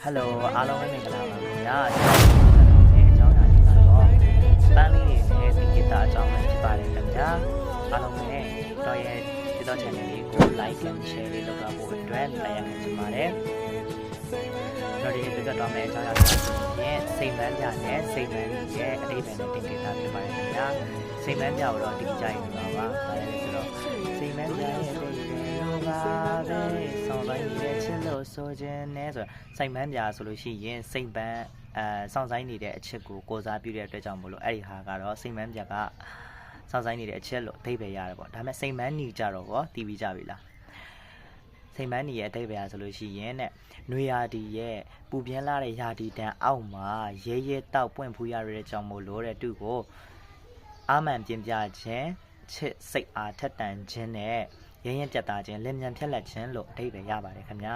Hello အားလုံးပဲမင်္ဂလာပါခင်ဗျာကျွန်တော်ဒီအကြောင်းအရာလေးကတော့ပန်းလေးတွေနဲ့သင်္ကေတအကြောင်းပဲဖြစ်ပါတယ်ခင်ဗျာအားလုံးပဲတော့ရဲ့ဒီတော့ channel လေးကို like and share လေးလုပ်ဖို့အတွက်လိုက်ရခင်ချင်ပါတယ်တော့ဒီတော့မယ့်အကြောင်းအရာလေးရဲ့စိတ်ပန်းပြနဲ့စိတ်ပန်းရဲ့အတိတ်ပဲနဲ့သင်္ကေတဖြစ်ပါတယ်ခင်ဗျာစိတ်ပန်းပြတော့ဒီကြိုက်နေပါပါဒါလည်းဆိုတော့စိတ်ပန်းပြရဲ့အတိတ်ပဲပါပဲဆောင်းပိုင်းနေတဲ့ချစ်လို့ဆိုခြင်းနဲ့ဆိုတော့စိတ်ပန်းပြဆိုလို့ရှိရင်စိတ်ပန်းစောင့်ဆိုင်နေတဲ့အချစ်ကိုကိုစားပြုတဲ့အတွက်ကြောင့်မို့လို့အဲ့ဒီဟာကတော့စိတ်ပန်းပြကစောင့်ဆိုင်နေတဲ့အချစ်လို့အဓိပ္ပာယ်ရတယ်ပေါ့ဒါပေမဲ့စိတ်ပန်းညီကြတော့တီးပြီးကြပြီလားစိတ်ပန်းညီရဲ့အဓိပ္ပာယ်ဆိုလို့ရှိရင်တဲ့နွေရာသီရဲ့ပူပြင်းလာတဲ့ရာသီတန်အောက်မှာရဲရဲတောက်ပွင့်ဖူးရတဲ့ကြောင့်မို့လို့တဲ့သူ့ကိုအာမန်ပြင်းပြခြင်းချစ်စိတ်အားထက်တန်ခြင်းနဲ့ရရင်ပြတ်သားခြင်းလင်မြန်ဖြက်လက်ခြင်းလို့အဓိပ္ပာယ်ရပါတယ်ခင်ဗျာ